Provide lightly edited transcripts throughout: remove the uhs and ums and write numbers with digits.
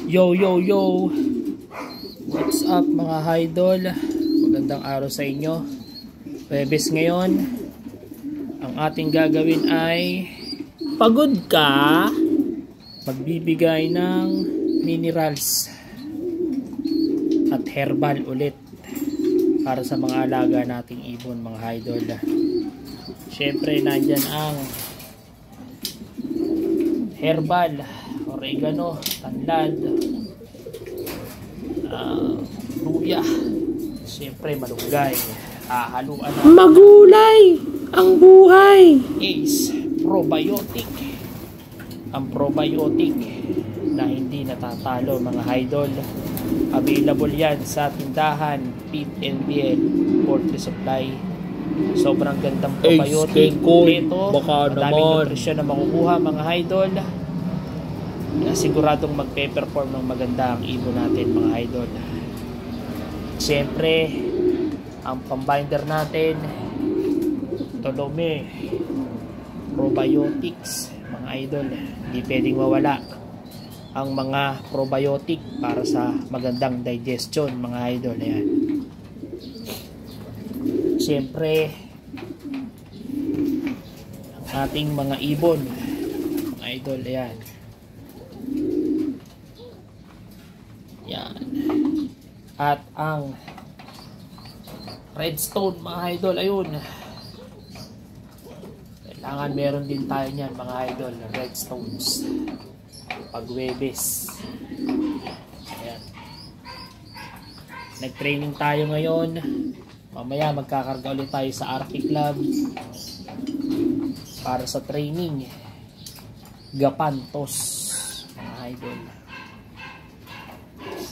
Yo yo yo, what's up mga idol? Magandang araw sa inyo. Huwebes ngayon. Ang ating gagawin ay pagod ka? Magbibigay ng minerals at herbal ulit para sa mga alaga nating ibon mga idol. Syempre nandyan ang herbal, oregano, tanlad, luya, siyempre malunggay, haluan na magulay ang buhay. Ace probiotic, ang probiotic na hindi natatalo mga idol. Available yan sa tindahan Pit and BL Poultry Supply. Sobrang gandang probiotic ito, madaming nutrisyon na makukuha mga idol. Siguradong magpe-perform ng maganda ang ibon natin mga idol. Siyempre ang pambinder natin Tolome probiotics mga idol, hindi pwedeng mawala ang mga probiotic para sa magandang digestion mga idol. Ayan. Siyempre ang ating mga ibon mga idol, ayan. Yan. At ang redstone mga idol, ayun. Kailangan meron din tayo niyan mga idol, redstones pag Huwebes. Ayan. Nag-training tayo ngayon. Mamaya magkakarga ulit tayo sa Arctic Club para sa training Gapantos mga idol.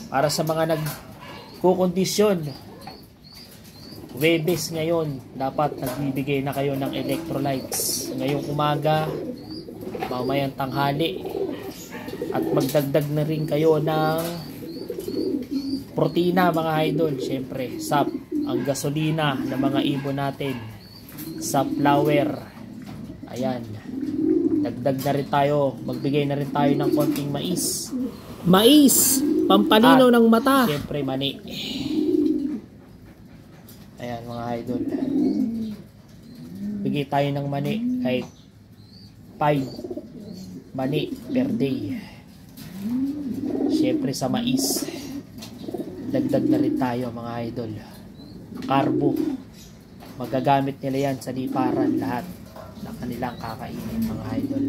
Para sa mga nagkukondisyon, Huwebes ngayon, dapat nagbibigay na kayo ng electrolytes ngayong umaga, mamayang tanghali, at magdagdag na rin kayo ng protina mga idol. Syempre sap, ang gasolina ng mga ibon natin, sunflower. Ayan, dagdag na rin tayo, magbigay na rin tayo ng konting mais, pampalinaw ng mata. Siyempre mani. Ayan mga idol, bigay tayo ng mani kahit 5 mani per day. Siyempre sa mais, dagdag na rin tayo mga idol. Carbo, magagamit nila yan sa liparan, lahat na kanilang kakainin mga idol.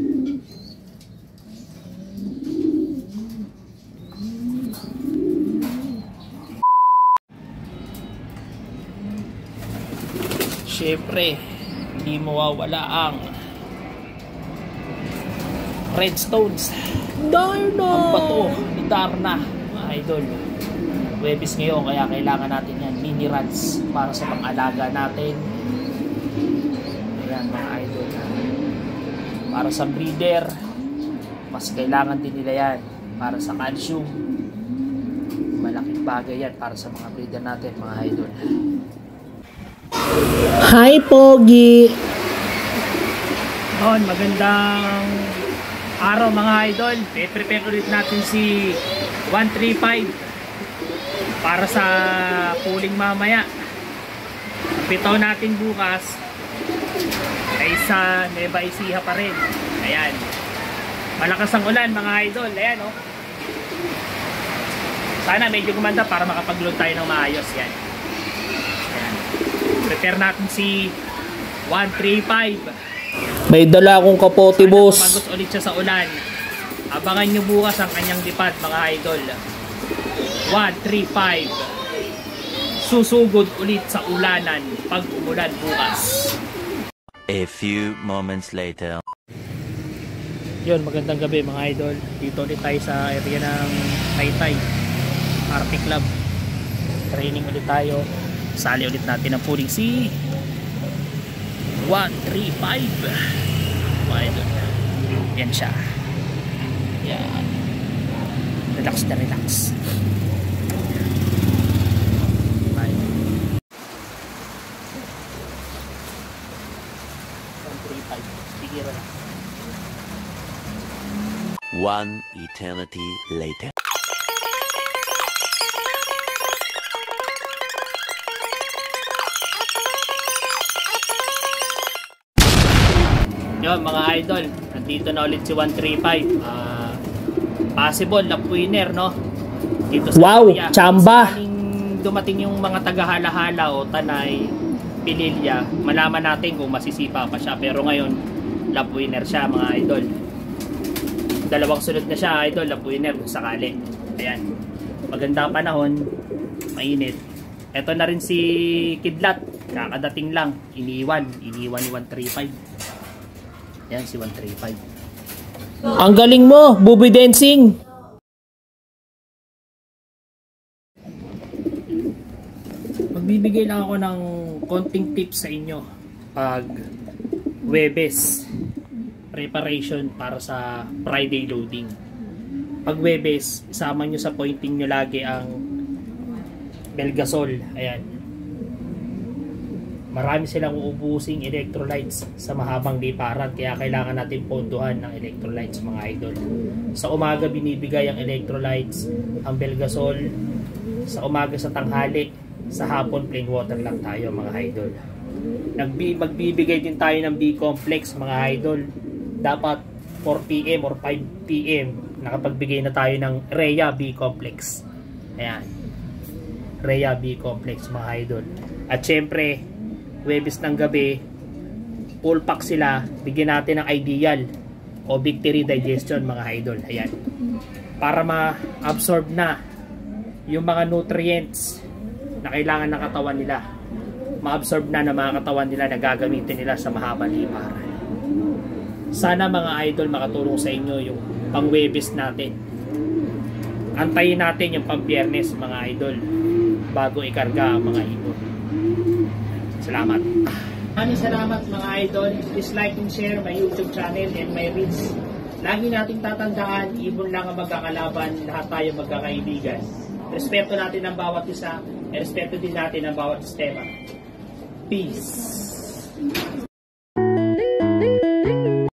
Siyempre hindi mawawala ang redstones, Darna, ang bato ni Darna mga idol. Huwebes ngayon, kaya kailangan natin yan, minerals para sa pang-alaga natin. Ayan mga idol, para sa breeder mas kailangan din nila yan. Para sa calcium, malaking bagay yan para sa mga breeder natin mga idol. Hi Pogi. Magandang araw mga idol. I-prepare ulit natin si 135 para sa pooling mamaya. Pitaw natin bukas ay sa Nueva Ecija pa rin. Ayan, malakas ang ulan mga idol. Ayan oh. Sana medyo gumanda para makapag-load tayo ng maayos. Yan. Ayan. Prepare natin si 135. May dala akong kapote boss. Tumagos ulit siya sa ulan. Abangan nyo bukas ang kanyang lipad mga idol. 135 susugod ulit sa ulanan pag umulan bukas. A few moments later. Yun, magandang gabi mga idol. Dito ulit tayo sa area ng Taytay Arctic Club. Training ulit tayo. Sali ulit natin ang pooling si 135 mga idol. Yan siya. Yan. Relax na relax. One eternity later. Yun mga idol, nandito na ulit si 135. Possible na winner, no? Dito sa Wow, Kuya. tsamba. Sakaling dumating yung mga taga-hala-hala o Tanay, Pililya, malaman natin kung masisipa pa siya. Pero ngayon, lap winner siya mga idol. Dalawang sunod na siya idol, lap winner kung sakali. Ayan, maganda panahon, mainit. Eto na rin si Kidlat, kakadating lang, iniwan ni 135. Ayan si 135. Ang galing mo, Buboy Dancing. Magbibigay lang ako ng konting tips sa inyo pag Webes preparation para sa Friday loading. Pag Webes, isama nyo sa pointing nyo lagi ang Belgasol. Ayan. Marami silang uubusing electrolytes sa mahabang liparan, kaya kailangan natin ponduhan ng electrolytes mga idol. Sa umaga binibigay ang electrolytes, ang Belgasol. Sa umaga sa tanghali, sa hapon plain water lang tayo mga idol. Magbibigay din tayo ng B-complex mga idol. Dapat 4 PM or 5 PM nakapagbigay na tayo ng Rhea B-complex. Ayan. Rhea B-complex mga idol. At syempre, Webes ng gabi, full pack sila, bigyan natin ng Ideal o Victory Digestion mga idol. Ayan. Para ma-absorb na yung mga nutrients na kailangan ng katawan nila. Ma-absorb na ng mga katawan nila na gagamitin nila sa mahabang liparan. Sana mga idol makatulong sa inyo yung pang-Webes natin. Antayin natin yung pang-Biyernes mga idol bago ikarga ang mga ibon. Salamat. Maraming salamat mga idol. Please like and share my YouTube channel and my reels. Lagi nating tatandaan, ibon lang ang magkakalaban, lahat tayo magkakaibigan. Respeto natin ang bawat isa, respeto din natin ang bawat sistema. Peace.